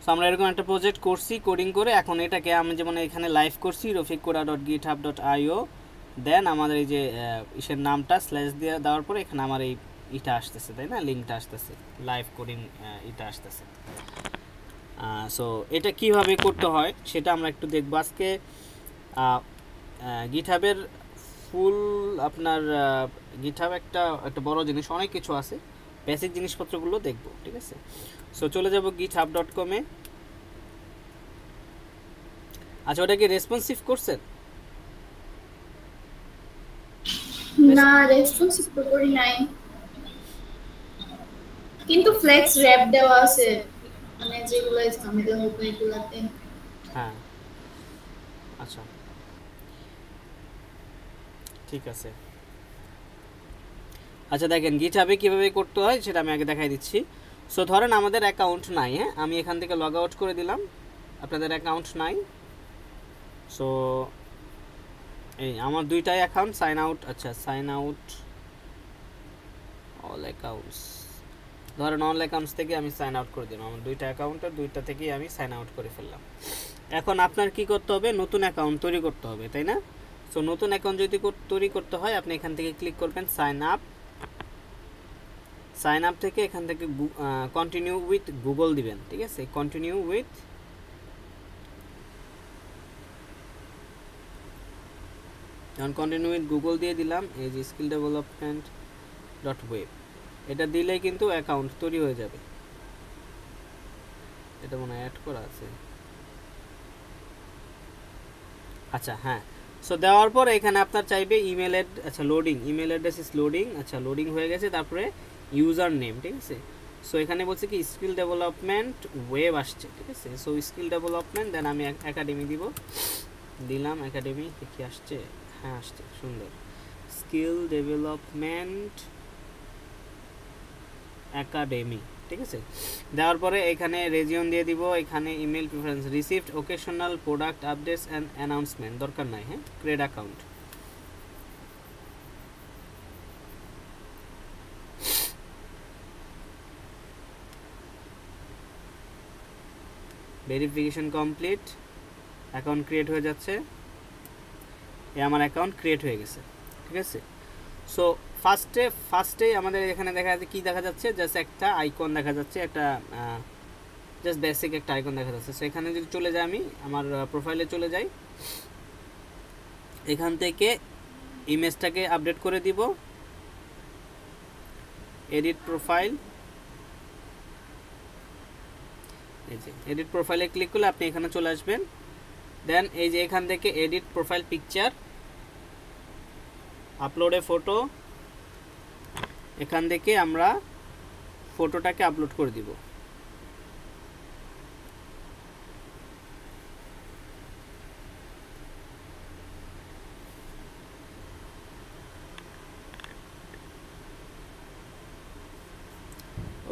So আমরা এরকম একটা প্রজেক্ট করছি কোডিং করে, এখন এটাকে আমি যেমন এখানে লাইভ করছি rafiqkoda.github.io, দেন আমাদের এই যে ইসের নামটা স্ল্যাশ দিয়ে দেওয়ার পরে এখানে আমার এই ইটা আসতেছে, তাই না, লিঙ্কটা আসতেছে, লাইভ কোডিং ইটা আসতেছে। সো এটা কিভাবে করতে হয় সেটা আমরা একটু দেখবো আজকে। গিটহাবের ফুল আপনার গিটহাব একটা একটা বড় জিনিস, অনেক কিছু আছে, বেসিক জিনিসপত্রগুলো দেখবো, ঠিক আছে। সো চলে যাব github.com-এ। আচ্ছা, ওটা কি রেসপন্সিভ করছেন? না, রেসপন্সিভ তো করি নাই, কিন্তু ফ্লেক্স র‍্যাপ দেওয়া আছে, মানে যেগুলো ঝামেলা হতো এগুলাতে। হ্যাঁ, আচ্ছা, ঠিক আছে। আচ্ছা দেখেন গিটহাবে কীভাবে করতে হয় সেটা আমি আগে দেখাই দিচ্ছি। সো ধরেন আমাদের অ্যাকাউন্ট নাই, হ্যাঁ, আমি এখান থেকে লগ আউট করে দিলাম, আপনাদের অ্যাকাউন্ট নাই। সো এই আমার দুইটাই অ্যাকাউন্ট, সাইন আউট, আচ্ছা সাইন আউট অল অ্যাকাউন্টস, ধরেন অল অ্যাকাউন্টস থেকে আমি সাইন আউট করে দিলাম, আমার দুইটা অ্যাকাউন্টের দুইটা থেকেই আমি সাইন আউট করে ফেললাম। এখন আপনার কি করতে হবে, নতুন অ্যাকাউন্ট তৈরি করতে হবে, তাই না? সো নতুন অ্যাকাউন্ট যদি তৈরি করতে হয় আপনি এখান থেকে ক্লিক করবেন সাইন আপ, সাইন আপ থেকে এখান থেকে কন্টিনিউ উইথ গুগল দিবেন, ঠিক আছে, কন্টিনিউ উইথ, যখন কন্টিনিউ উইথ গুগল দিয়ে দিলাম, এই যে স্কিল ডেভেলপমেন্ট ডট ওয়েব, এটা দিলেই কিন্তু অ্যাকাউন্ট তৈরি হয়ে যাবে। এটা মনে হয় অ্যাড করা আছে, আচ্ছা হ্যাঁ। সো দেওয়ার পর এখানে আপনার চাইবে ইমেল আচ্ছা loading, email address is loading, আচ্ছা লোডিং হয়ে গেছে, তারপরে ইউজার নেম, ঠিক আছে। সো এখানে বলছে কি স্কিল ডেভেলপমেন্ট ওয়েব আসছে, ঠিক আছে। সো স্কিল ডেভেলপমেন্ট, দেন আমি একাডেমি দিব, দিলাম একাডেমি, কি আসছে, হ্যাঁ আসছে, সুন্দর, স্কিল ডেভেলপমেন্ট একাডেমি, ঠিক আছে। দেওয়ার পরে এখানে রেজিয়ন দিয়ে দিব, এখানে email preference received occasional product updates and announcement দরকার নাই, হ্যাঁ, ক্রেড account, verification complete, account create হয়ে যাচ্ছে, এ আমার অ্যাকাউন্ট ক্রিয়েট হয়ে গেছে, ঠিক আছে। সো ফার্স্টে আমাদের এখানে দেখা যাচ্ছে, কী দেখা যাচ্ছে, জাস্ট একটা আইকন দেখা যাচ্ছে, একটা জাস্ট বেসিক একটা আইকন দেখা যাচ্ছে। সো এখানে যদি চলে যাই, আমি আমার প্রোফাইলে চলে যাই, এখান থেকে ইমেজটাকে আপডেট করে দিব, এডিট প্রোফাইল, এই যে এডিট প্রোফাইলে ক্লিক করলে আপনি এখানে চলে আসবেন, দেন এই যে এখান থেকে এডিট প্রোফাইল পিকচার, আপলোডে ফটো, এখান থেকে আমরা ফটোটাকে আপলোড করে দিব।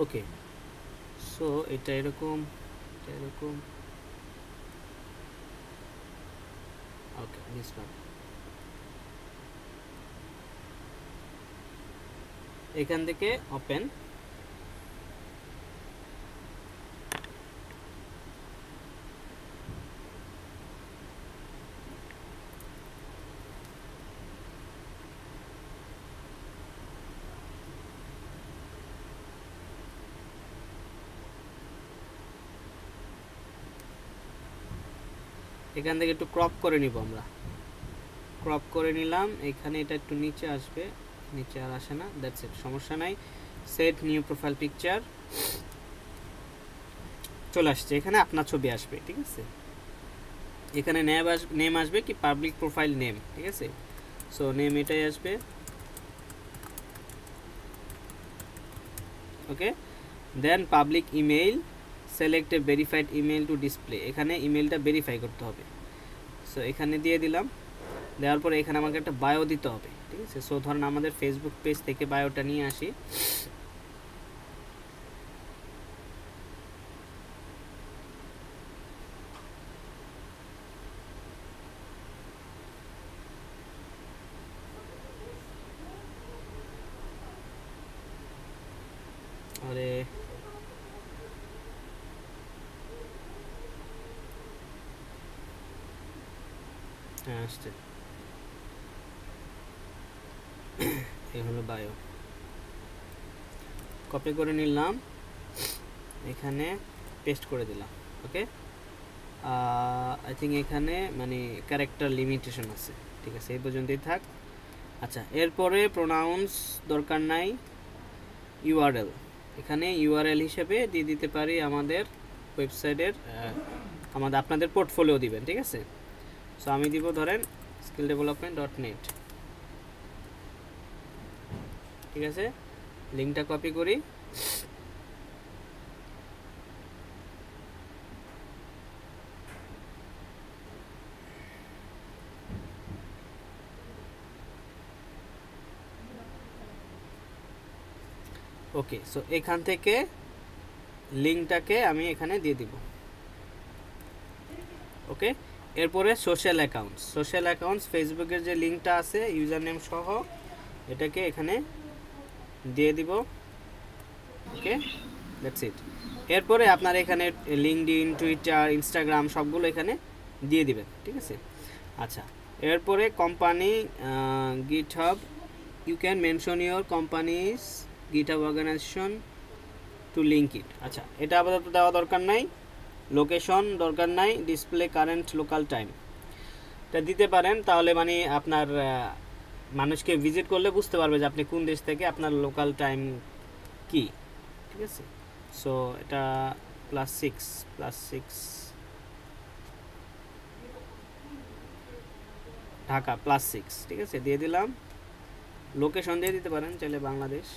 ওকে, সো এটা এরকম, ওকে মিস ওয়ান, এখান থেকে ওপেন, এখান থেকে একটু ক্রপ করে নিব, আমরা ক্রপ করে নিলাম, এখানে এটা একটু নিচে আসবে, নিচে আর আসে না, দ্যাটস ইট, সমস্যা নাই। সেট নিউ প্রোফাইল পিকচার, চলে আসছে, এখানে আপনার ছবি আসবে, ঠিক আছে। এখানে নেম আসবে কি পাবলিক প্রোফাইল নেম, ঠিক আছে। সো নেম এটাই আসবে, okay. Then public email, select a verified email to display, এখানে ইমেইলটা ভেরিফাই করতে হবে। সো এখানে দিয়ে দিলাম, দেওয়ার পরে এখানে আমাকে একটা বায়ো দিতে হবে, ঠিক আছে। সো ধরেন আমাদের ফেসবুক পেজ থেকে বায়োটা নিয়ে আসি, আরে হ্যাঁ আসছে, এই হলো বায়ো, কপি করে নিলাম, এখানে পেস্ট করে দিলাম। ওকে, আই থিঙ্ক এখানে মানে ক্যারেক্টার লিমিটেশন আছে, ঠিক আছে, এই পর্যন্তই থাক। আচ্ছা, এরপরে প্রোনাউন্স দরকার নাই, ইউআরএল, এখানে ইউআরএল হিসেবে দিয়ে দিতে পারি আমাদের ওয়েবসাইটের, আমাদের আপনাদের পোর্টফোলিও দিবেন, ঠিক আছে। সো আমি দিব ধরেন skilldevelopment.net, ঠিক আছে, লিঙ্কটা কপি করি, ওকে। সো এখান থেকে লিঙ্কটাকে আমি এখানে দিয়ে দিব। ওকে, এরপরে সোশ্যাল অ্যাকাউন্টস, ফেসবুকের যে লিঙ্কটা আছে ইউজার নেম সহ এটাকে এখানে দিয়ে দিব। ওকে, দ্যাটস ইট। এরপরে আপনার এখানে লিঙ্কডইন, টুইটার, ইনস্টাগ্রাম সবগুলো এখানে দিয়ে দিবেন, ঠিক আছে। আচ্ছা, এরপরে company GitHub, you can mention your company's GitHub organisation to link it. আচ্ছা, এটা আপাতত দেওয়া দরকার নাই, লোকেশন দরকার নাই, ডিসপ্লে কারেন্ট লোকাল টাইম, এটা দিতে পারেন, তাহলে মানে আপনার মানুষকে ভিজিট করলে বুঝতে পারবে যে আপনি কোন দেশ থেকে, আপনার লোকাল টাইম কি, ঠিক আছে। সো এটা +6 ঢাকা +6, ঠিক আছে, দিয়ে দিলাম। লোকেশন দিয়ে দিতে পারেন চাইলে বাংলাদেশ।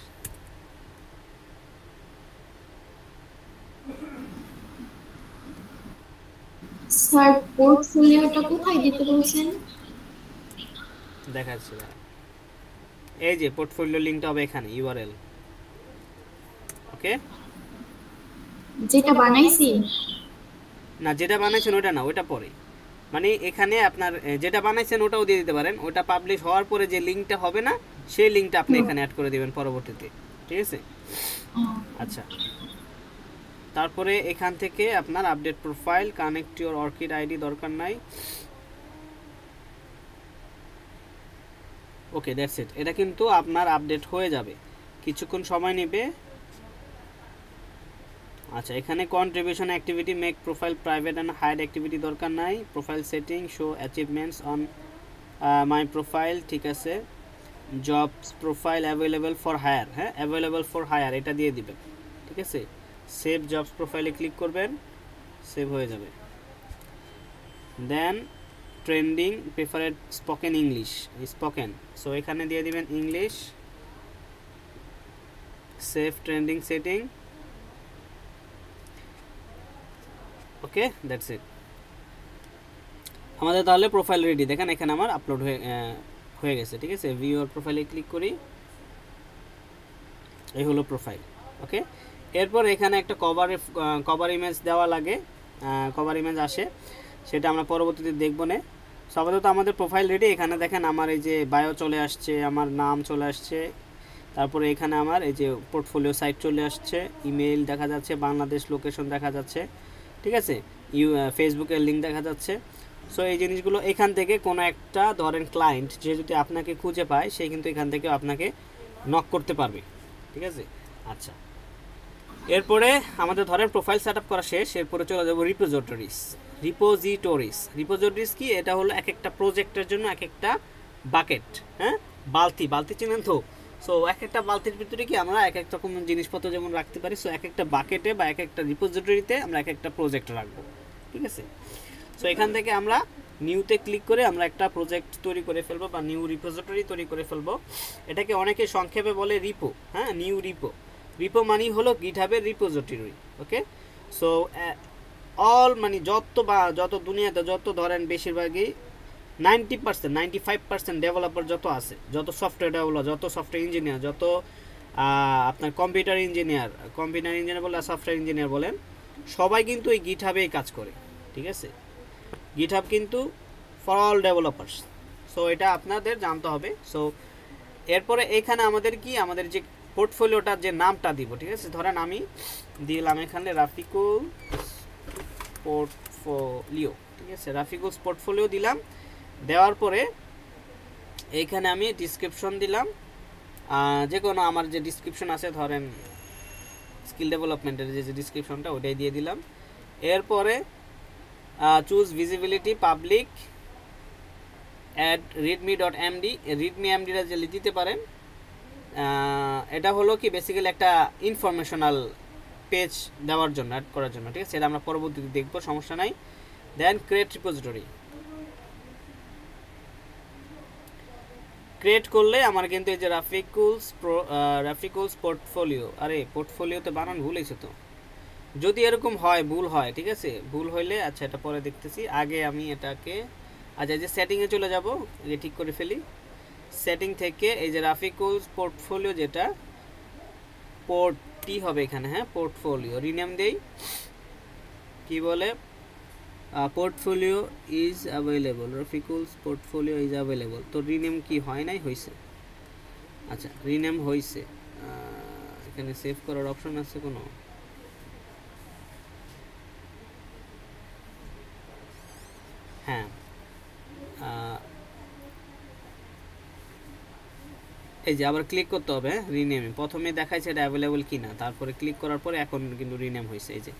স্যার পোর্টফোলিওটা কোথায় দিতে বলছেন? দেখাচ্ছি, এই যে পোর্টফোলিও লিঙ্কটা হবে এখানে, ইউআরএল। ওকে, যেটা বানাইছি না যেটা বানাইছেন ওটা না, ওটা পরে, মানে এখানে আপনার যেটা বানাইছেন ওটাও দিয়ে দিতে পারেন, ওটা পাবলিশ হওয়ার পরে যে লিঙ্কটা হবে না সেই লিঙ্কটা আপনি এখানে অ্যাড করে দিবেন পরবর্তীতে, ঠিক আছে। আচ্ছা, তারপরে এখান থেকে আপনার update profile, connect your orchid ID দরকার নাই। ওকে, দ্যাটস ইট। এটা কিন্তু আপনার আপডেট হয়ে যাবে, কিছুক্ষণ সময় নেবে। আচ্ছা, এখানে contribution activity, make profile private and hide activity দরকার নাই। Profile setting, show achievements on my profile, ঠিক আছে। Jobs profile available for hire, হ্যাঁ অ্যাভেলেবল ফর হায়ার এটা দিয়ে দিবেন, ঠিক আছে। সেভ জবস প্রোফাইলে ক্লিক করবেন, সেভ হয়ে যাবে। Then trending preferred spoken English, spoken, so এখানে দিয়ে দিবেন English, save trending setting. Okay, that's it. আমাদের তাহলে প্রোফাইল রেডি, দেখেন এখানে আমার আপলোড হয়ে গেছে, ঠিক আছে। ভিউ আর প্রোফাইলে ক্লিক করি, এই হলো প্রোফাইল। ওকে, এরপর এখানে একটা কভার ইমেজ দেওয়া লাগে, কভার ইমেজ আসে, সেটা আমরা পরবর্তীতে দেখব না। আপাতত আমাদের প্রোফাইল রেডি। এখানে দেখেন আমার এই যে বায়ো চলে আসছে, আমার নাম চলে আসছে, তারপরে এখানে আমার এই যে পোর্টফোলিও সাইট চলে আসছে, ইমেল দেখা যাচ্ছে, বাংলাদেশ লোকেশন দেখা যাচ্ছে, ঠিক আছে, ফেসবুকের লিঙ্ক দেখা যাচ্ছে। সো এই জিনিসগুলো এখান থেকে কোনো একটা ধরেন ক্লায়েন্ট যে যদি আপনাকে খুঁজে পায়, সে কিন্তু এখান থেকে আপনাকে নক করতে পারবে, ঠিক আছে। আচ্ছা, এরপরে আমাদের ধরেন প্রোফাইল সেট আপ করা শেষ, এরপরে চলে যাবো রিপোজিটরিস কি, এটা হলো এক একটা প্রজেক্টের জন্য এক একটা বাকেট, হ্যাঁ, বালতি চিনেন তো। সো এক একটা বালতির ভিতরে কি আমরা এক এক রকম জিনিসপত্র যেমন রাখতে পারি, সো এক একটা বাকেটে বা এক একটা রিপোজিটরিতে আমরা এক একটা প্রজেক্ট রাখবো, ঠিক আছে। সো এখান থেকে আমরা নিউতে ক্লিক করে আমরা একটা প্রজেক্ট তৈরি করে ফেলবো বা নিউ রিপোজিটরি তৈরি করে ফেলবো। এটাকে অনেকে সংক্ষেপে বলে রিপো, হ্যাঁ, নিউ রিপো মানে হলো গিটহাবের রিপোজিটরি। ওকে, সো অল মানে যত দুনিয়াতে যত ধরেন বেশিরভাগই 95% ডেভেলপার যত আছে, যত সফটওয়্যার ডেভেলপার, যত সফটওয়্যার ইঞ্জিনিয়ার, যত আপনার কম্পিউটার ইঞ্জিনিয়ার বলে সফটওয়্যার ইঞ্জিনিয়ার বলেন, সবাই কিন্তু এই গিটহাবেই কাজ করে, ঠিক আছে। গিটহাব কিন্তু ফর অল ডেভেলপার্স, সো এটা আপনাদের জানতে হবে। সো এরপরে এখানে আমাদের যে পোর্টফোলিওটার যে নামটা দিব, ঠিক আছে, ধরেন আমি দিলাম এখানে রাফিকুল পোর্টফোলিও, ঠিক আছে, রাফিকুলস পোর্টফোলিও দিলাম। দেওয়ার পরে এইখানে আমি ডিসক্রিপশন দিলাম, যে কোনো আমার যে ডিসক্রিপশন আছে, ধরেন স্কিল ডেভেলপমেন্টের যে ডিসক্রিপশনটা ওটাই দিয়ে দিলাম। এরপরে choose visibility public add readme.md, readme.md-টা যে দিতে পারেন। এটা হলো কি বেসিক্যালি একটা ইনফরমেশনাল পেজ দেওয়ার জন্য, অ্যাড করার জন্য, ঠিক আছে? এটা আমরা পরবর্তীতে দেখবো, সমস্যা নাই। দেন ক্রিয়েট রিপোজিটরি, ক্রিয়েট করলে আমার কিন্তু এই যে রাফিকুলস পোর্টফোলিও, আরে পোর্টফোলিওতে বানান ভুল হয়েছে তো, যদি এরকম হয় ভুল হয়, ঠিক আছে? ভুল হইলে আচ্ছা এটা পরে দেখতেছি, আগে আমি এটাকে আচ্ছা এই যে সেটিংয়ে চলে যাব, এই ঠিক করে ফেলি। সেটিং থেকে এই যে রাফিকুলস পোর্টফোলিও, যেটা পোর্টটি হবে এখানে, হ্যাঁ পোর্টফোলিও রিনেম দেই, কি বলে portfolio is available, Rafiqul's portfolio is available. তো রিনেম কি হয় নাই, হয়েছে। আচ্ছা রিনেম হয়েছে, এখানে সেভ করার অপশন আছে কোনো? হ্যাঁ, এই যে আবার ক্লিক করতে হবে রিনেমে, প্রথমে দেখাইছে এটা অ্যাভেলেবল কিনা, তারপরে ক্লিক করার পরে এখন কিন্তু রিনেম হয়েছে, এই যে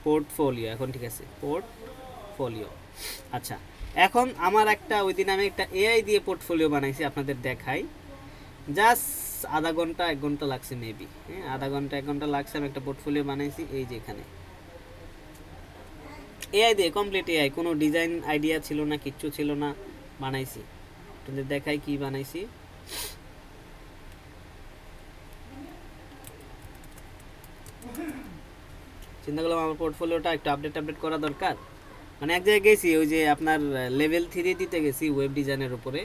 পোর্টফোলিও, এখন ঠিক আছে পোর্টফোলিও। আচ্ছা এখন আমার একটা ওই দিন আমি একটা এআই দিয়ে পোর্টফোলিও বানাইছি, আপনাদের দেখাই, জাস্ট আধা ঘন্টা 1 ঘন্টা লাগছে মেবি, হ্যাঁ আধা ঘন্টা 1 ঘন্টা লাগছে, আমি একটা পোর্টফোলিও বানাইছি। এই যে এখানে এআই দিয়ে, কমপ্লিট এআই, কোনো ডিজাইন আইডিয়া ছিল না, কিচ্ছু ছিল না, বানাইছি। আপনাদের দেখাই কি বানাইছি। চিন্তা করলাম আমার পোর্টফোলিওটা একটু আপডেট করা দরকার, মানে এক জায়গায় গেছি, ওই যে আপনার লেভেল 3 দিতে গেছি ওয়েব ডিজাইনের উপরে।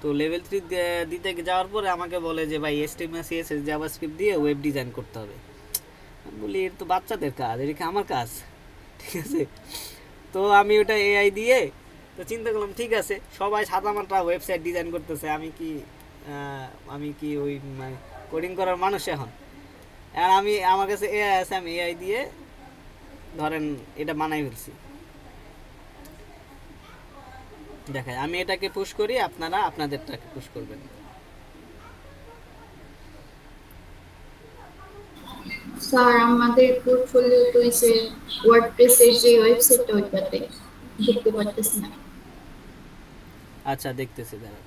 তো লেভেল 3 দিতে যাওয়ার পরে আমাকে বলে যে ভাই HTML CSS জাভাস্ক্রিপ্ট দিয়ে ওয়েব ডিজাইন করতে হবে। আমি বলি এর তো বাচ্চাদের কাজ, এটা কি আমার কাজ? ঠিক আছে, তো আমি ওটা এআই দিয়ে, তো চিন্তা করলাম ঠিক আছে, সবাই সাদামাটা ওয়েবসাইট ডিজাইন করতেছে, আমি কি ওই মানে কোডিং করার মানুষ এখন? আর আমার কাছে এআই আছে, আমি এআই দিয়ে ধরেন এটা বানাই ফেলছি। দেখায় আমি এটাকে পুশ করি, আপনারা আপনাদেরটাকে পুশ করবেন। স্যার আমাদের পোর্টফোলিও তো হইছে ওয়ার্ডপ্রেসের যে ওয়েবসাইটটা, ওইটাতে দেখতে পারতেছি না। আচ্ছা দেখতেছি, দাঁড়ান।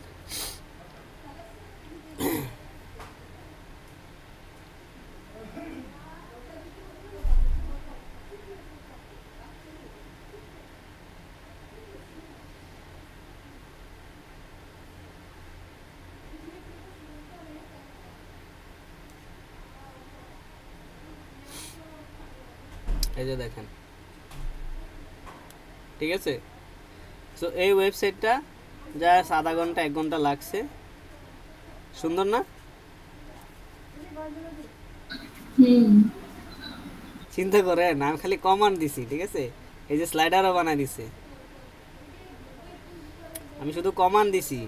এই যে দেখেন, ঠিক আছে? সো এই ওয়েবসাইটটা যা আধা ঘন্টা 1 ঘন্টা লাগছে, সুন্দর না? চিন্তা করে আমি খালি কমান্ড দিছি, ঠিক আছে? এই যে স্লাইডারও বানাই দিছে, আমি শুধু কমান্ড দিছি,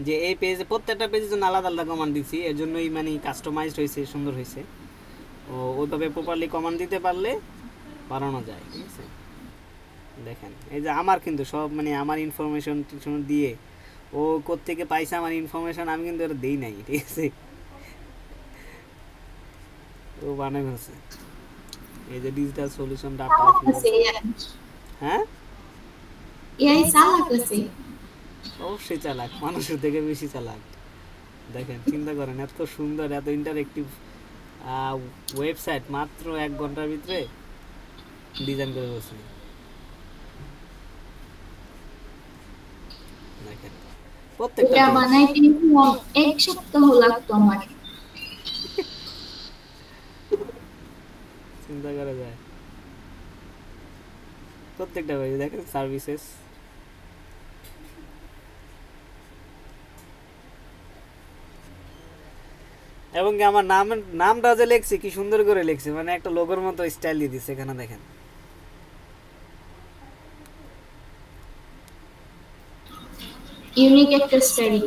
যে এই পেজে প্রত্যেকটা পেজের জন্য আলাদা আলাদা কমান্ড দিছি, এর জন্যই মানে কাস্টমাইজড হয়েছে, সুন্দর হয়েছে। ওইভাবে প্রপারলি কমান্ড দিতে পারলে বানানো যায়, ঠিক আছে? দেখেন এই যে আমার কিন্তু সব মানে আমার ইনফরমেশন দিয়ে ও কোত্থেকে পাইছে আমার ইনফরমেশন, আমি কিন্তু এটা দেই নাই, ঠিক আছে? ও বানাই ফেলছে। এই যে ডিজিটাল সলিউশন ডাটা, হ্যাঁ এআই চালাক আছে। অবশ্যই চালাক, মানুষের থেকে বেশি চালাক। দেখেন চিন্তা করেন, এত সুন্দর এত ইন্টারেক্টিভ ওয়েবসাইট মাত্র 1 ঘন্টার ভিতরে ডিজাইন করে বসে। দেখেন প্রত্যেকটা এটা বানাইতে 1 সপ্তাহ লাগতো আমার। চিন্তা করা যায়, প্রত্যেকটা পেজে দেখেন সার্ভিসেস, এবং কি আমার নামটা যে লিখছি কি সুন্দর করে লিখছি, মানে একটা লোগোর মতো স্টাইল দিয়ে দিচ্ছে এখানে, দেখেন। ইউনিক একটা স্টাইল।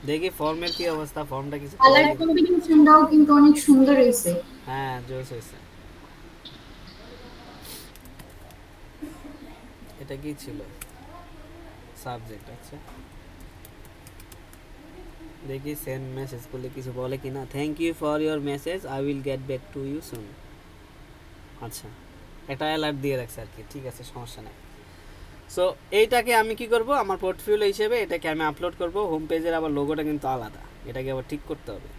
দেখি ফর্মের কি অবস্থা, ফর্মটা কিছু কালার কম্বিনেশনটাও কিন্তু অনেক সুন্দর হয়েছে। হ্যাঁ জোস হয়েছে। এটা কি ছিল সাবজেক্ট। আচ্ছা দেখি সেন্ড মেসেজ করলে কিছু বলে কিনা। Thank you for your message, I will get back to you soon. আচ্ছা একটা অ্যালার্ট দিয়ে রাখছে আর কি, ঠিক আছে সমস্যা নেই। সো এইটাকে আমি কি করব, আমার পোর্টফোলিও হিসেবে এটাকে আমি আপলোড করব। হোম পেজের আবার লোগোটা কিন্তু আলাদা, এটাকে আবার ঠিক করতে হবে।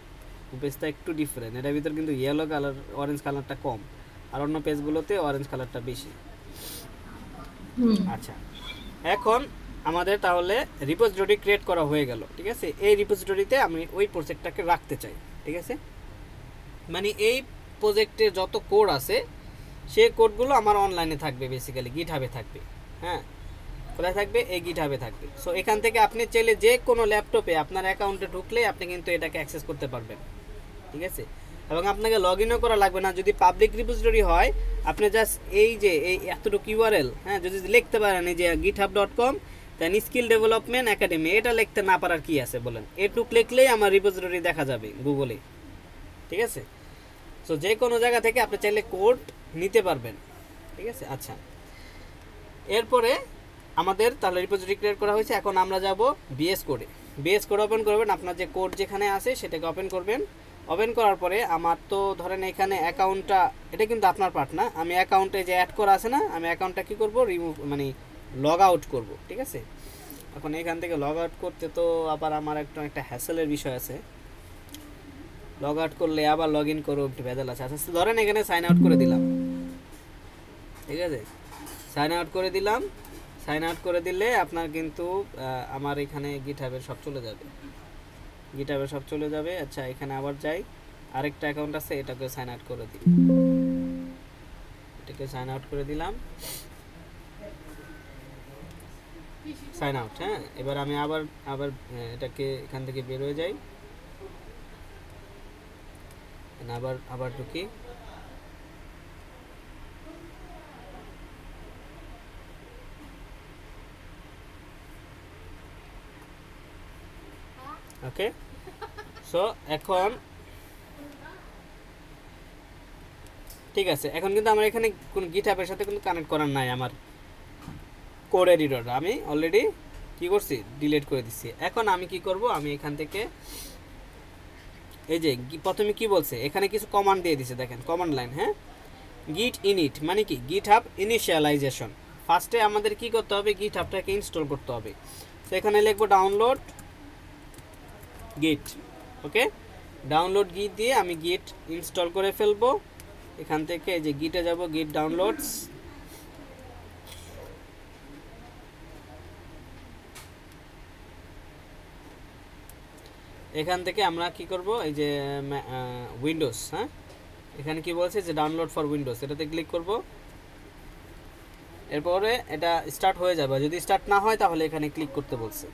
হোম পেজটা একটু ডিফারেন্ট, এটার ভিতর কিন্তু ইয়েলো কালার অরেঞ্জ কালারটা কম, আর অন্য পেজগুলোতে অরেঞ্জ কালারটা বেশি। আচ্ছা এখন আমাদের তাহলে রিপোজিটরি ক্রিয়েট করা হয়ে গেল, ঠিক আছে। এই রিপোজিটরিতে আমি ওই প্রজেক্টটাকে রাখতে চাই, ঠিক আছে। মানে এই প্রজেক্টের যত কোড আছে সেই কোডগুলো আমার অনলাইনে থাকবে, বেসিক্যালি গিটহাবে থাকবে। হ্যাঁ কোথায় থাকবে, এই গিটহাবে থাকবে। সো এখান থেকে আপনি চাইলে যে কোনো ল্যাপটপে আপনার অ্যাকাউন্টে ঢুকলে আপনি কিন্তু এটাকে অ্যাক্সেস করতে পারবেন, ঠিক আছে। এবং আপনাকে লগ ইনও করা লাগবে না। যদি পাবলিক রিপোজিটরি হয় আপনি জাস্ট এই যে এই এতটুকু ইউআরএল, হ্যাঁ যদি লিখতে পারেন এই যে github.com দেন স্কিল ডেভেলপমেন্ট একাডেমি, এটা লিখতে না পারার কি আছে বলেন, এটুক লিখলেই আমার রিপোজিটরি দেখা যাবে গুগলে, ঠিক আছে। সো যে কোনো জায়গা থেকে আপনি চাইলে কোড নিতে পারবেন, ঠিক আছে। আচ্ছা এরপরে আমাদের তাহলে রিপোজিটরি ক্রিয়েট করা হয়েছে, এখন আমরা যাব বিএস কোডে। বিএস কোড ওপেন করবেন, আপনার যে কোড যেখানে আছে সেটাকে ওপেন করবেন। ওপেন করার পরে আমার তো ধরেন এখানে অ্যাকাউন্টটা, এটা কিন্তু আপনার পার্ট না, আমি অ্যাকাউন্টে যে অ্যাড করা আছে না, আমি অ্যাকাউন্টটা কী করব, রিমুভ মানে লগ আউট করব, ঠিক আছে। এখন এখান থেকে লগ আউট করতে তো আবার আমার একটা হ্যাসেলের বিষয় আছে, লগ আউট করলে আবার লগ ইন করবো, একটু ভেজাল আছে। আচ্ছা ধরেন এখানে সাইন আউট করে দিলাম, ঠিক আছে, সাইন আউট করে দিলাম। সাইন আউট করে দিলে আপনার কিন্তু আমার এখানে গিটহাবের সব চলে যাবে, গিটহাবের সব চলে যাবে। আচ্ছা এখানে আবার যাই, আরেকটা অ্যাকাউন্ট আছে, এটাকে সাইন আউট করে দিই, এটাকে সাইন আউট করে দিলাম, সাইন আউট। হ্যাঁ এবার আমি আবার আবার এটাকে এখান থেকে বের হয়ে যাই, আবার আবার ঢুকি। ওকে সো এখন ঠিক আছে, এখন কিন্তু আমার এখানে কোনো গিটহাবের সাথে কিন্তু কানেক্ট করার নাই আমার কোড এডিটরটা, আমি অলরেডি কি করছি, ডিলিট করে দিচ্ছি। এখন আমি কি করব, আমি এখান থেকে এই যে প্রথমে কি বলছে, এখানে কিছু কমান্ড দিয়ে দিছে, দেখেন কমান্ড লাইন। হ্যাঁ গিট ইনিট মানে কি, গিটহাব ইনিশিয়ালাইজেশন। ফার্স্টে আমাদের কি করতে হবে, গিটহাবটাকে ইনস্টল করতে হবে। তো এখানে লিখবো ডাউনলোড গিট। ওকে ডাউনলোড গিট দিয়ে আমি গিট ইনস্টল করে ফেলবো। এখান থেকে এই যে গিটে যাব, গিট ডাউনলোডস, এখান থেকে আমরা কি করব, এই যে উইন্ডোজ, হ্যাঁ এখানে কি বলছে যে ডাউনলোড ফর উইন্ডোজ, এটাতে ক্লিক করব। এরপরে এটা স্টার্ট হয়ে যাবে, যদি স্টার্ট না হয় তাহলে এখানে ক্লিক করতে বলছে,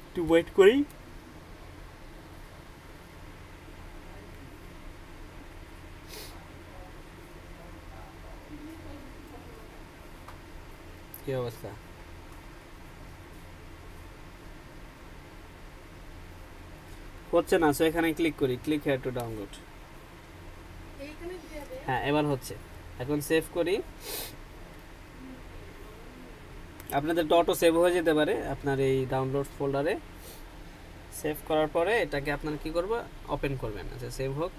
একটু ওয়েট করি। কি অবস্থা, হচ্ছে না। সো এখানে ক্লিক করি, ক্লিক হেয়ার টু ডাউনলোড। হ্যাঁ এবার হচ্ছে, এখন সেভ করি। আপনাদের ডটও সেভ হয়ে যেতে পারে আপনার এই ডাউনলোড ফোল্ডারে। সেভ করার পরে এটাকে আপনারা কি করবে, ওপেন করবেন। আচ্ছা সেভ হোক।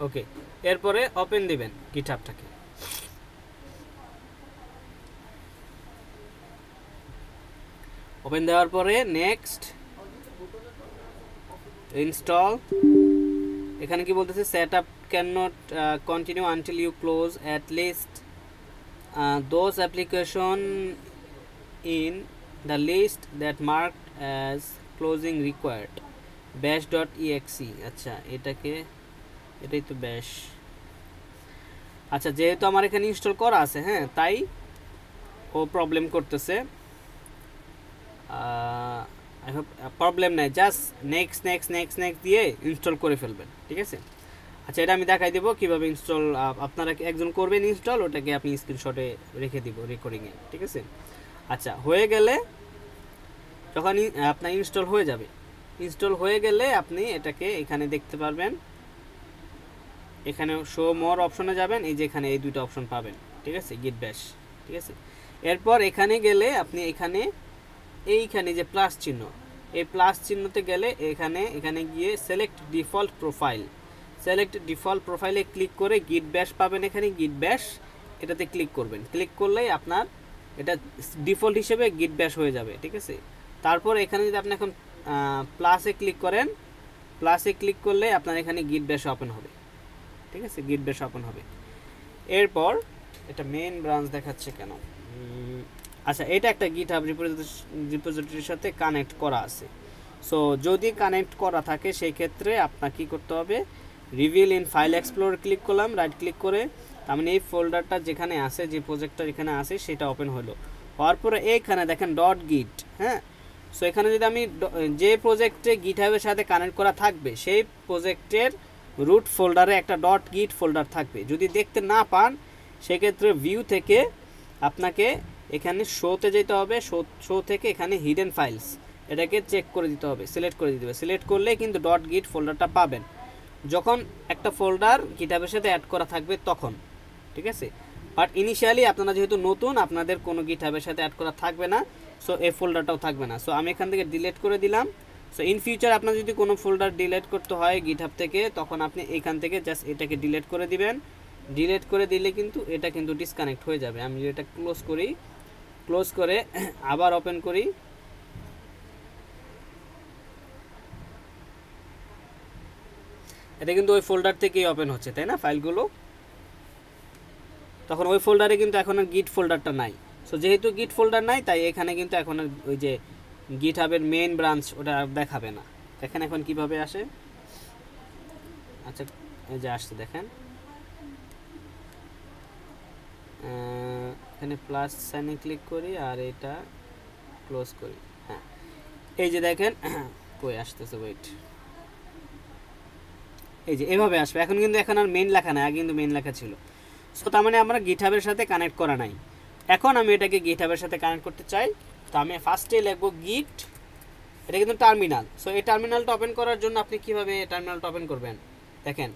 ওকে এরপরে ওপেন দিবেন গিটহাবটাকে। ওপেন দেওয়ার পরে নেক্সট ইনস্টল, এখানে কি বলতেছে, set up can not continue until you close at least those application in the list that marked as closing required bash.exe। আচ্ছা এটাকে, এটাই তো ব্যাশ। আচ্ছা যেহেতু আমার এখানে ইনস্টল করা আছে, হ্যাঁ তাই ও প্রবলেম করতেছে। আই হোপ প্রবলেম নাই, just next next next next দিয়ে ইনস্টল করে ফেলবেন, ঠিক আছে। আচ্ছা, এটা আমি দেখাই দেবো কীভাবে ইনস্টল আপনারা একজন করবেন ইনস্টল, ওটাকে আপনি স্ক্রিনশটে রেখে দিব রেকর্ডিংয়ে, ঠিক আছে। আচ্ছা, হয়ে গেলে যখনই আপনার ইনস্টল হয়ে যাবে, ইনস্টল হয়ে গেলে আপনি এটাকে এখানে দেখতে পারবেন, এখানে শো মোর অপশনে যাবেন, এই যে এখানে এই দুইটা অপশন পাবেন, ঠিক আছে, গিট ব্যাশ, ঠিক আছে। এরপর এখানে গেলে আপনি এইখানে যে প্লাস চিহ্ন, এই প্লাস চিহ্নতে গেলে এখানে গিয়ে select default profile, select default প্রোফাইলে ক্লিক করে গিট ব্যাশ পাবেন, এখানে গিট ব্যাশ এটাতে ক্লিক করবেন, ক্লিক করলেই আপনার এটা ডিফল্ট হিসেবে গিট ব্যাশ হয়ে যাবে, ঠিক আছে। তারপর এখানে যদি আপনি এখন প্লাসে ক্লিক করেন, প্লাসে ক্লিক করলে আপনার এখানে গিট ব্যাশ ওপেন হবে, ঠিক আছে, গিট ব্যাশ ওপেন হবে। এরপর এটা মেইন ব্রাঞ্চ দেখাচ্ছে কেন, আচ্ছা, এটা একটা গিটহাব রিপোজিটরির সাথে কানেক্ট করা আছে। সো যদি কানেক্ট করা থাকে সেই ক্ষেত্রে আপনার কী করতে হবে, reveal in file explore click করলাম, রাইট ক্লিক করে, তার মানে এই ফোল্ডারটা যেখানে আছে, যে প্রজেক্টটা এখানে আছে সেটা ওপেন হলো। হওয়ার পরে এইখানে দেখেন ডট গিট, হ্যাঁ। সো এখানে যদি আমি যে প্রজেক্টে গিটহাবের সাথে কানেক্ট করা থাকবে সেই প্রজেক্টের রুট ফোল্ডারে একটা ডট গিট ফোল্ডার থাকবে। যদি দেখতে না পান সেক্ষেত্রে ভিউ থেকে আপনাকে এখানে শোতে যেতে হবে, শো থেকে এখানে হিডেন ফাইলস এটাকে চেক করে দিতে হবে, সিলেক্ট করে দিতে হবে। সিলেক্ট করলে কিন্তু ডট গিট ফোল্ডারটা পাবেন যখন একটা ফোল্ডার গিটহাবের সাথে অ্যাড করা থাকবে তখন, ঠিক আছে। বাট ইনিশিয়ালি আপনারা যেহেতু নতুন, আপনাদের কোনো গিটহাবের সাথে অ্যাড করা থাকবে না, সো এই ফোল্ডারটাও থাকবে না। সো আমি এখান থেকে ডিলিট করে দিলাম। সো ইন ফিউচার আপনার যদি কোনো ফোল্ডার ডিলিট করতে হয় গিটহাব থেকে, তখন আপনি এখান থেকে জাস্ট এটাকে ডিলিট করে দিবেন। ডিলিট করে দিলে কিন্তু এটা কিন্তু ডিসকানেক্ট হয়ে যাবে। আমি এটা ক্লোজ করি, ক্লোজ করে আবার ওপেন করি, এটা কিন্তু ওই ফোল্ডার থেকেই ওপেন হচ্ছে, তাই না, ফাইলগুলো। তখন ওই ফোল্ডারে কিন্তু এখন আর গিট ফোল্ডারটা নাই। সো যেহেতু গিট ফোল্ডার নাই, তাই এখানে কিন্তু এখন আর ওই যে গিটহাবের মেইন ব্রাঞ্চ ওটা দেখাবে না। দেখেন এখন কিভাবে আসে, আচ্ছা এই যে আসছে দেখেন, এখানে প্লাস সাইনে ক্লিক করি আর এটা ক্লোজ করি, হ্যাঁ এই যে দেখেন কই আসতেছে, ওয়েট, এই যে এভাবে আসবে। এখন কিন্তু এখন আর মেইন লেখা নাই, আগে কিন্তু মেইন লেখা ছিল। সো তার মানে আমরা গিটহাবের সাথে কানেক্ট করা নাই। এখন আমি এটাকে গিটহাবের সাথে কানেক্ট করতে চাই, তো আমি ফার্স্টে লিখবো গিট, এটা কিন্তু টার্মিনাল। সো এই টার্মিনালটা ওপেন করার জন্য আপনি কিভাবে টার্মিনালটা ওপেন করবেন, দেখেন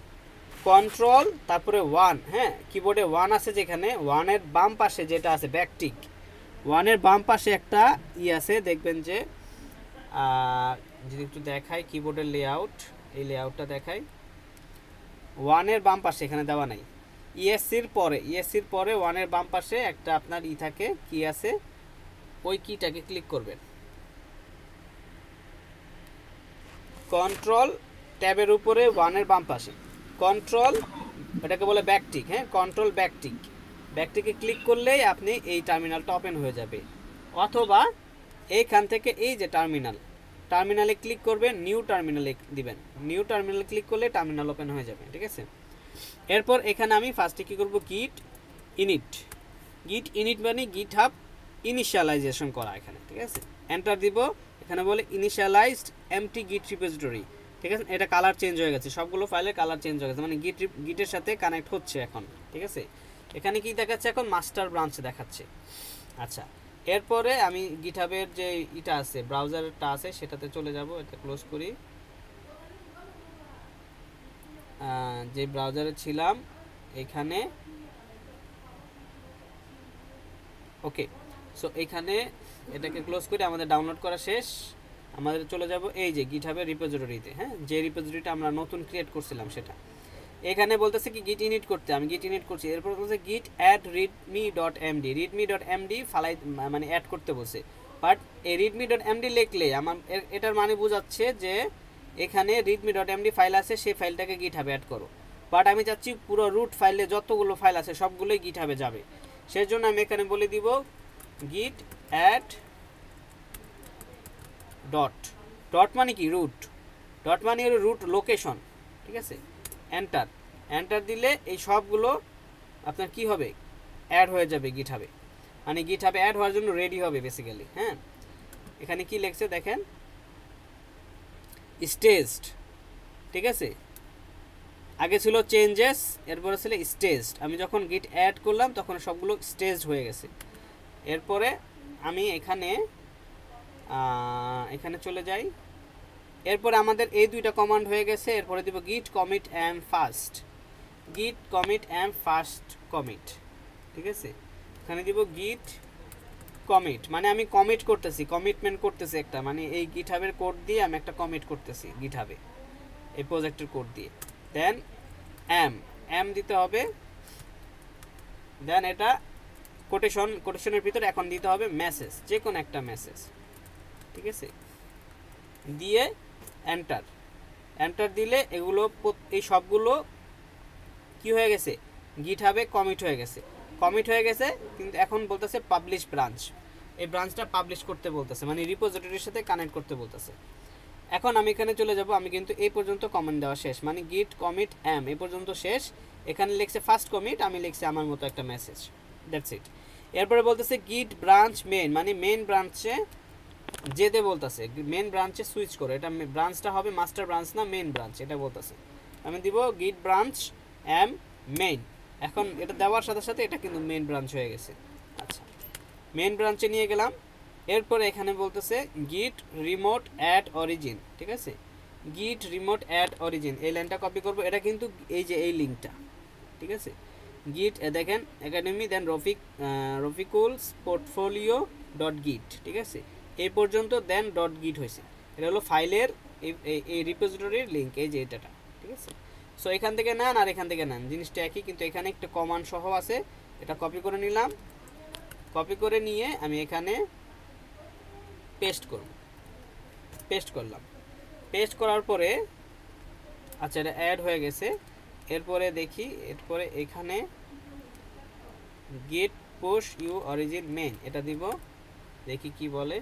কন্ট্রোল তারপরে 1, হ্যাঁ কিবোর্ডে 1 আছে, যেখানে 1-এর বাম পাশে যেটা আছে ব্যাকটিক, 1-এর বাম পাশে একটা আছে, দেখবেন যে যদি একটু দেখাই কিবোর্ডের লেআউট, এই লেআউটটা দেখাই, 1-এর বাম পাশে এখানে দেওয়া নাই, ইএসসির পরে 1-এর বাম পাশে একটা আপনার থাকে, কি আছে, ওই কিটাকে ক্লিক করবেন, কন্ট্রোল ট্যাবের উপরে 1-এর বাম পাশে কন্ট্রোল, এটাকে বলে ব্যাকটিক, হ্যাঁ কন্ট্রোল ব্যাকটিকে ক্লিক করলেই আপনি এই টার্মিনালটা ওপেন হয়ে যাবে। অথবা এইখান থেকে এই যে টার্মিনালে ক্লিক করবেন, নিউ টার্মিনালে দিবেন, নিউ টার্মিনালে ক্লিক করলে টার্মিনাল ওপেন হয়ে যাবে, ঠিক আছে। এরপর এখানে আমি ফার্স্টে কী করবো, গিট ইনিট মানে গিটহাব ইনিশিয়ালাইজেশন করা এখানে, ঠিক আছে। এন্টার দিব, এখানে বলে ইনিশিয়ালাইজড এমটি গিট রিপোজিটরি, ঠিক আছে। এটা কালার চেঞ্জ হয়ে গেছে, সবগুলো ফাইলের কালার চেঞ্জ হয়ে গেছে, মানে গিটের সাথে কানেক্ট হচ্ছে এখন, ঠিক আছে। এখানে কি দেখাচ্ছে, এখন মাস্টার ব্রাঞ্চ দেখাচ্ছে। আচ্ছা, এরপরে আমি গিটহাবের যে এটা আছে, ব্রাউজারটা আছে, সেটাতে চলে যাব, এটা ক্লোজ করি, যে ব্রাউজারে ছিলাম এখানে, ওকে। সো এখানে এটাকে ক্লোজ করে আমাদের ডাউনলোড করা শেষ, আমাদের চলে যাব এই যে গিটহাবের রিপোজিটরিতে, হ্যাঁ যে রিপোজিটরিটা আমরা নতুন ক্রিয়েট করছিলাম সেটা। এখানে বলতেছে কি গিট ইনিট করতে, আমি গিট ইনিট করছি। এরপর বলছে গিট অ্যাড readme.md ফালাই মানে অ্যাড করতে বলছে। বাট এই readme.md লিখলে আমার এটার মানে বোঝাচ্ছে যে এখানে readme.md ফাইল আছে, সেই ফাইলটাকে গিটহাবে অ্যাড করো। বাট আমি চাচ্ছি পুরো রুট ফাইলে যতগুলো ফাইল আছে সবগুলোই গিটহাবে যাবে, সেই জন্য আমি এখানে বলে দিব গিট অ্যাড ডট মানে কি রুট, ডট মানে হলো রুট লোকেশন, ঠিক আছে। এন্টার দিলে এই সবগুলো আপনার কি হবে, অ্যাড হয়ে যাবে গিটহাবে, মানে গিটহাবে অ্যাড হওয়ার জন্য রেডি হবে বেসিক্যালি, হ্যাঁ। এখানে কি লেখছে দেখেন, স্টেজড, ঠিক আছে। আগে ছিল চেঞ্জেস, এরপরে ছিল স্টেজড। আমি যখন গিট অ্যাড করলাম তখন সবগুলো স্টেজড হয়ে গেছে। এরপরে আমি এখানে এখানে চলে যাই। এরপরে আমাদের এই দুইটা কমান্ড হয়ে গেছে। এরপরে দিব গিট কমিট এম ফার্স্ট, গিট কমিট এম ফার্স্ট কমিট, ঠিক আছে। এখানে দিব গিট কমিট, মানে আমি কমিট করতেছি, কমিটমেন্ট করতেছি একটা, মানে এই গিটহাবের কোড দিয়ে আমি একটা কমিট করতেছি গিটহাবে, এই প্রজেক্টের কোড দিয়ে। দেন এম দিতে হবে। দেন এটা কোটেশনের ভিতরে এখন দিতে হবে মেসেজ, যে কোনো একটা মেসেজ, ঠিক আছে। দিয়ে এন্টার দিলে এগুলো এই সবগুলো কি হয়ে গেছে, গিটহাবে কমিট হয়ে গেছে। কিন্তু এখন বলতেছে পাবলিশ ব্রাঞ্চ, এই ব্রাঞ্চটা পাবলিশ করতে বলতেছে, মানে রিপোজিটরির সাথে কানেক্ট করতে বলতেছে। এখন আমি এখানে চলে যাব। আমি কিন্তু এই পর্যন্ত কমেন্ট দেওয়া শেষ, মানে গিট কমিট এম এই পর্যন্ত শেষ। এখানে লিখছে ফার্স্ট কমিট, আমি লিখছি আমার মতো একটা মেসেজ, দ্যাটস ইট। এরপরে বলতেছে গিট ব্রাঞ্চ মেইন, মানে মেইন ব্রাঞ্চে যেতে বলতেছে, মেইন ব্রাঞ্চে সুইচ করে। এটা ব্রাঞ্চটা হবে মাস্টার ব্রাঞ্চ না মেইন ব্রাঞ্চ, এটা বলতেছে। আমি দিব গিট ব্রাঞ্চ এম মেইন। এখন এটা দেওয়ার সাথে সাথে এটা কিন্তু মেইন ব্রাঞ্চ হয়ে গেছে। আচ্ছা, মেইন ব্রাঞ্চে নিয়ে গেলাম। এরপরে এখানে বলতেছে গিট রিমোট অ্যাড অরিজিন, ঠিক আছে। গিট রিমোট অ্যাড অরিজিন, এই লাইনটা কপি করব। এটা কিন্তু এই যে এই লিঙ্কটা, ঠিক আছে। গিট দেখেন একাডেমি, দেন রফিকুলস পোর্টফোলিও ডট গিট, ঠিক আছে, এই পর্যন্ত। দেন ডট গিট হয়েছে, এটা হলো ফাইলের এই রিপোজিটরির লিঙ্ক, এই যে এটাটা, ঠিক আছে। সো এখান থেকে নেন আর এখান থেকে নেন, জিনিসটা একই, কিন্তু এখানে একটা কমান্ড সহ আছে। এটা কপি করে নিলাম, কপি করে নিয়ে আমি এখানে পেস্ট করলাম। পেস্ট করার পরে আচ্ছা এটা অ্যাড হয়ে গেছে। এরপরে দেখি, এরপরে এখানে গিট পুশ ইউ অরিজিন মেইন এটা দিব, দেখি কি বলে।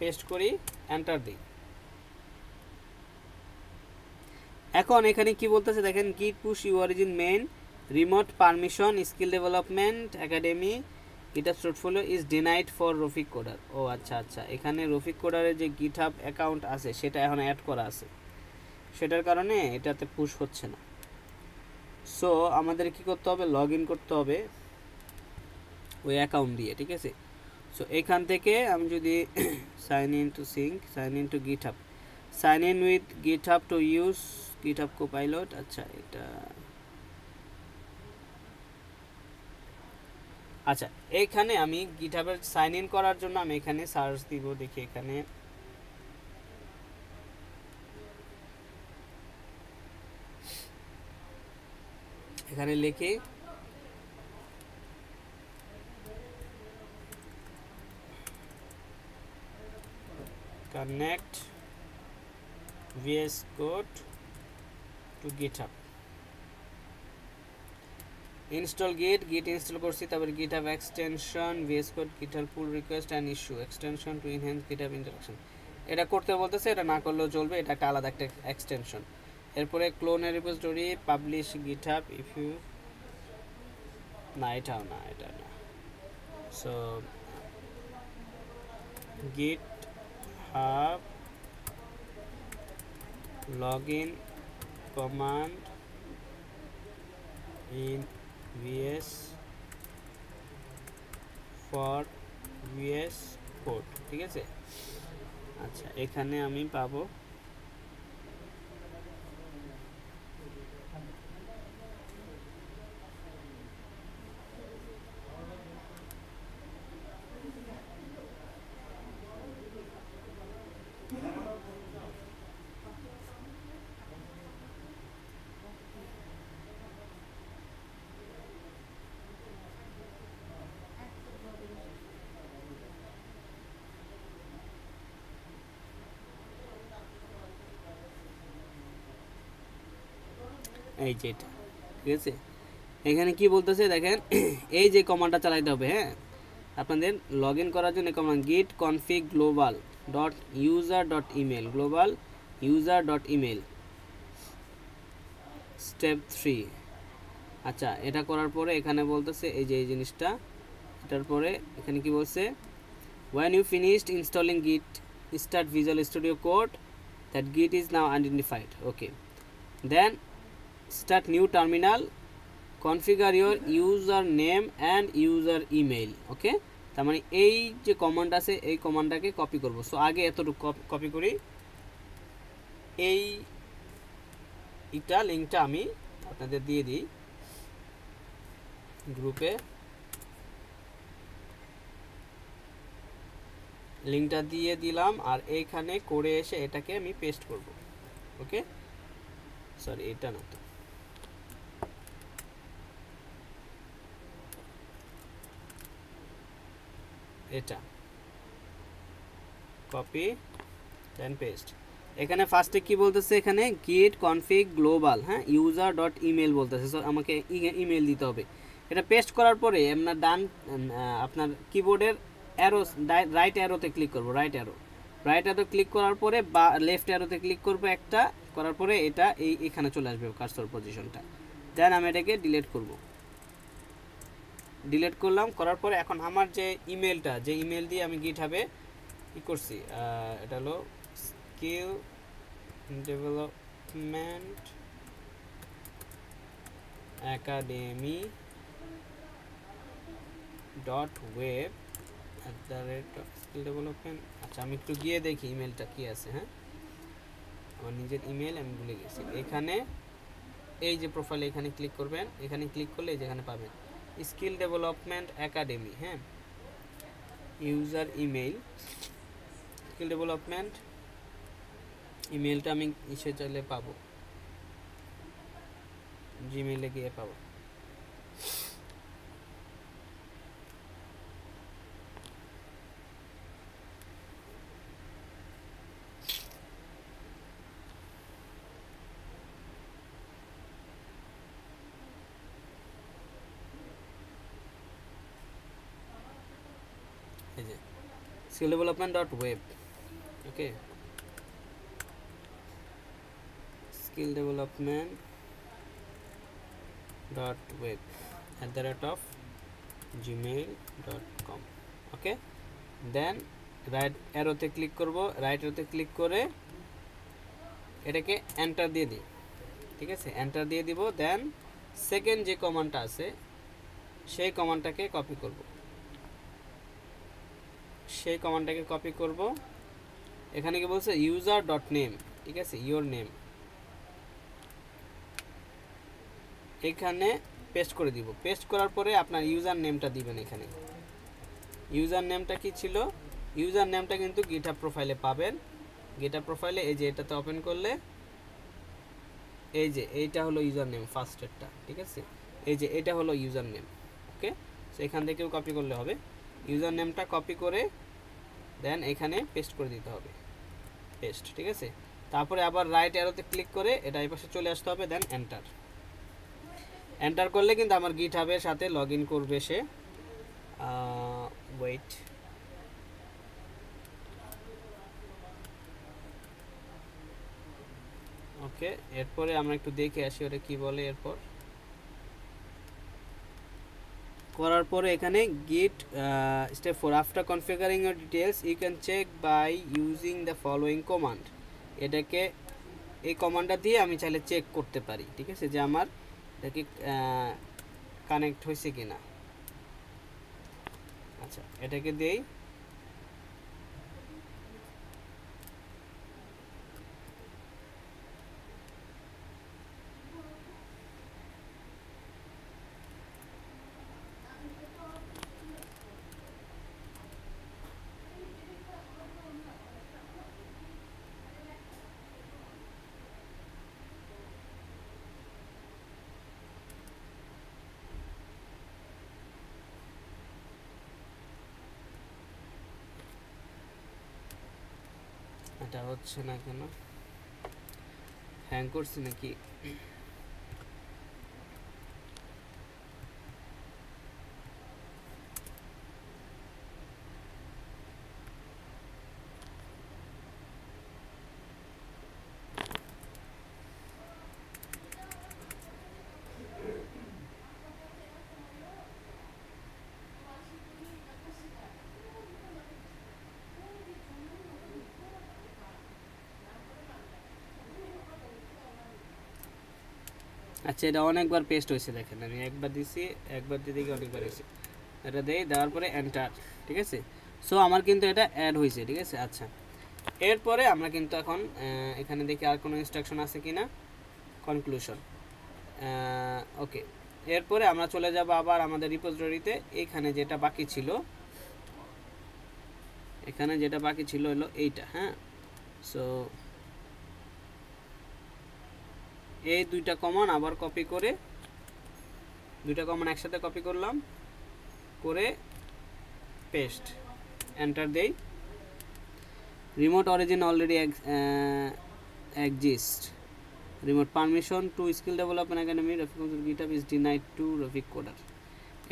পেস্ট করি, এন্টার দিই। এখন এখানে কি বলতেছে দেখেন, git push U origin main remote permission skill development academy GitHub portfolio is denied for Rafiq coder. ও আচ্ছা আচ্ছা, এখানে রফিক কোডারের যে গিটহাব অ্যাকাউন্ট আছে সেটা এখন অ্যাড করা আছে, সেটার কারণে এটাতে পুশ হচ্ছে না। সো আমাদের কি করতে হবে, লগ ইন করতে হবে ওই অ্যাকাউন্ট দিয়ে, ঠিক আছে। সো এখান থেকে আমি যদি sign in to GitHub, sign in with GitHub to use GitHub Copilot. আচ্ছা এটা আচ্ছা, এইখানে আমি গিটহাবের সাইন ইন করার জন্য আমি এখানে সার্চ দিব, দেখি এখানে লিখি connect VS Code to GitHub, install git install করছি, তারপরে GitHub extension VS Code GitHub pull request and issue extension to enhance GitHub interaction, এটা করতে বলতেছে। এটা না করলেও চলবে, এটা একটা আলাদা একটা এক্সটেনশন। এরপরে clone repository publish GitHub if you, না এটাও না, এটা না। So GitHub login command in VS for VS Code, ঠিক আছে। আচ্ছা এখানে আমি পাবো এই যে এটা, ঠিক আছে। এখানে কি বলতেছে দেখেন, এই যে কমান্ডটা চালাইতে হবে। হ্যাঁ, আপনাদের লগ ইন করার জন্য কমান্ড গিট config global dot user dot email, global user dot email step 3। আচ্ছা এটা করার পরে এখানে বলতেছে এই যে এই জিনিসটা, এটার পরে এখানে কি বলছে, when you finished installing git start Visual Studio Code, that Git is now identified. Okay, then start new terminal, configure your user name and user email. Okay, তার মানে এই যে কমান্ড আছে এই কমান্ডটাকে কপি করব। সো আগে এতটুকু কপি করি, এইটা লিঙ্কটা আমি আপনাদের দিয়ে দিই গ্রুপে, লিঙ্কটা দিয়ে দিলাম আর এইখানে করে এসে এটাকে আমি পেস্ট করব। ওকে, সরি এটা না, তো এটা কপি দেন পেস্ট। এখানে ফার্স্টে কি বলতেছে, এখানে git config global, হ্যাঁ, user ডট ইমেল বলতেছে। সো আমাকে ইমেল দিতে হবে। এটা পেস্ট করার পরে আপনার আপনার কিবোর্ডের অ্যারো রাইট অ্যারোতে ক্লিক করব, রাইট অ্যারো ক্লিক করার পরে বা লেফট অ্যারোতে ক্লিক করব একটা, করার পরে এটা এখানে চলে আসবে কার্সর পজিশনটা। দেন আমি এটাকে ডিলিট করব, ডিলিট করলাম। করার পরে এখন আমার যে ইমেলটা, যে ইমেল দিয়ে আমি গিটহাবে কি করছি, এটা হলো skill development academy dot web @skill development. আচ্ছা আমি একটু গিয়ে দেখি ইমেলটা কি আছে। হ্যাঁ, আমার নিজের ইমেল আমি ভুলে গেছি। এখানে এই যে প্রোফাইলে এখানে ক্লিক করবেন, এখানে ক্লিক করলে যেখানে পাবেন স্কিল ডেভেলপমেন্ট একাডেমি, হ্যাঁ, ইউজার ইমেল স্কিল ডেভেলপমেন্ট, ইমেলটা আমি ইসে চাইলে পাবো, জিমেইলে গিয়ে পাবো। এই যে skill development dot web, okay, skill development dot web @gmail.com। Okay, then right অ্যারোতে ক্লিক করব, রাইট অ্যারোতে ক্লিক করে এটাকে এন্টার দিয়ে দিই। ঠিক আছে, এন্টার দিয়ে দিব। দেন সেকেন্ড যে কমান্ডটা আছে সেই কমান্ডটাকে কপি করব, সেই কমান্ডটাকে কপি করব। এখানে কি বলছে, ইউজার ডট নেম, ঠিক আছে, ইওর নেম, এখানে পেস্ট করে দিব। পেস্ট করার পরে আপনার ইউজার নেমটা দিবেন। এখানে ইউজার নেমটা কি ছিল, ইউজার নেমটা কিন্তু গিটহাব প্রোফাইলে পাবেন। গিটহাব প্রোফাইলে এই যে এটাতে ওপেন করলে এই যে এইটা হলো ইউজার নেম ফার্স্টেরটা, ঠিক আছে, এই যে এটা হলো ইউজার নেম। ওকে, সো এখান থেকেও কপি করলে হবে। ইউজার নেমটা কপি করে দেন এখানে পেস্ট করে দিতে হবে, পেস্ট, ঠিক আছে। তারপরে আবার রাইট অ্যারোতে ক্লিক করে এটা এই পাশে চলে আসতে হবে। দেন এন্টার, এন্টার করলে কিন্তু আমার গিটহাবের সাথে লগ ইন করবে সে। ওয়েট, ওকে, এরপরে আমরা একটু দেখে আসি ওটা কি বলে। এরপর করার পরে এখানে git step 4 after configuring your details you can check by using the following command. এটাকে এই কমান্ডটা দিয়ে আমি চাইলে চেক করতে পারি, ঠিক আছে, যে আমার এটাকে কানেক্ট হয়েছে কিনা। আচ্ছা এটাকে দেই, এটা হচ্ছে না কেন, হ্যাং করছি নাকি? আচ্ছা এটা অনেকবার পেস্ট হয়েছে, দেখেন আমি একবার দিছি, একবার দিয়ে দেখি অনেকবার হয়েছে। এটা দেই, দেওয়ার পরে এন্টার, ঠিক আছে। সো আমার কিন্তু এটা অ্যাড হয়েছে, ঠিক আছে। আচ্ছা এরপরে আমরা কিন্তু এখন এখানে দেখি আর কোনো ইনস্ট্রাকশন আছে কি না। কনক্লুশন, ওকে। এরপরে আমরা চলে যাব আবার আমাদের রিপোজিটরিতে। এখানে যেটা বাকি ছিল, এখানে যেটা বাকি ছিল হলো এইটা, হ্যাঁ। সো এই দুইটা কমন আবার কপি করে, দুইটা কমন একসাথে কপি করলাম, করে পেস্ট, এন্টার দেই। Remote origin already exist, remote permission to skill development academy Rafiq GitHub is denied to Rafiq coder.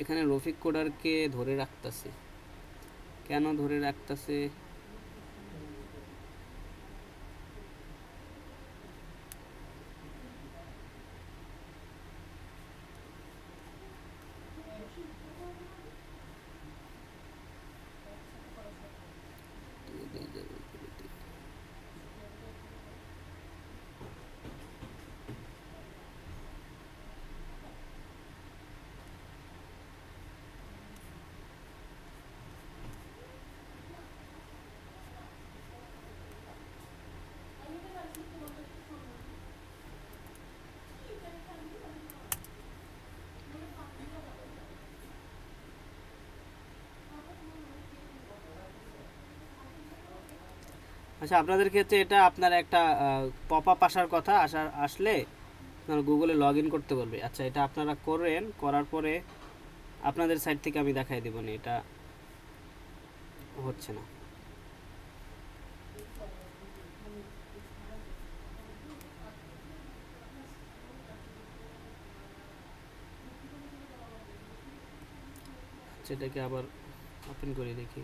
এখানে রফিক কোডারকে ধরে রাখতেছে, কেন ধরে রাখতেছে? আচ্ছা আপনাদের ক্ষেত্রে এটা আপনার একটা পপ আপ আসার কথা, আসলে আপনারা গুগলে লগ ইন করতে বলবে। আচ্ছা এটা আপনারা করেন, করার পরে আপনাদের সাইট থেকে আমি দেখাই দেবো না, এটা হচ্ছে না। সেটাকে আবার ওপেন করে দেখি।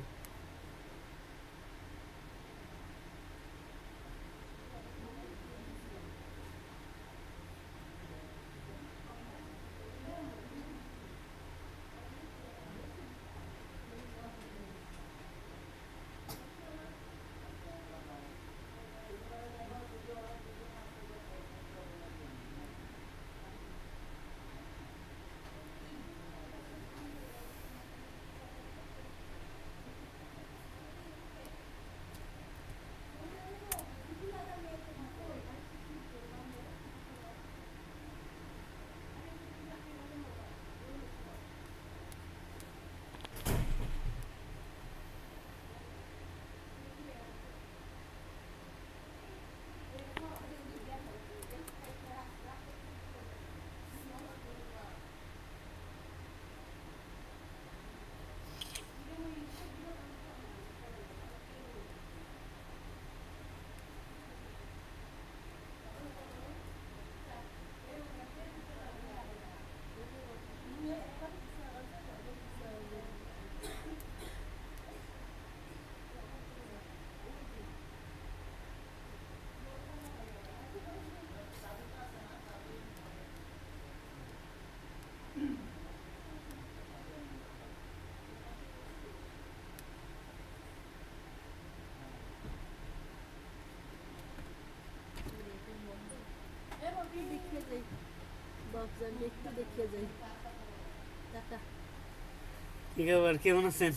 দেখিয়ে যাই, বক্স দেখতে দেখিয়ে যাই। টাটা। কি খবর, কেমন আছেন?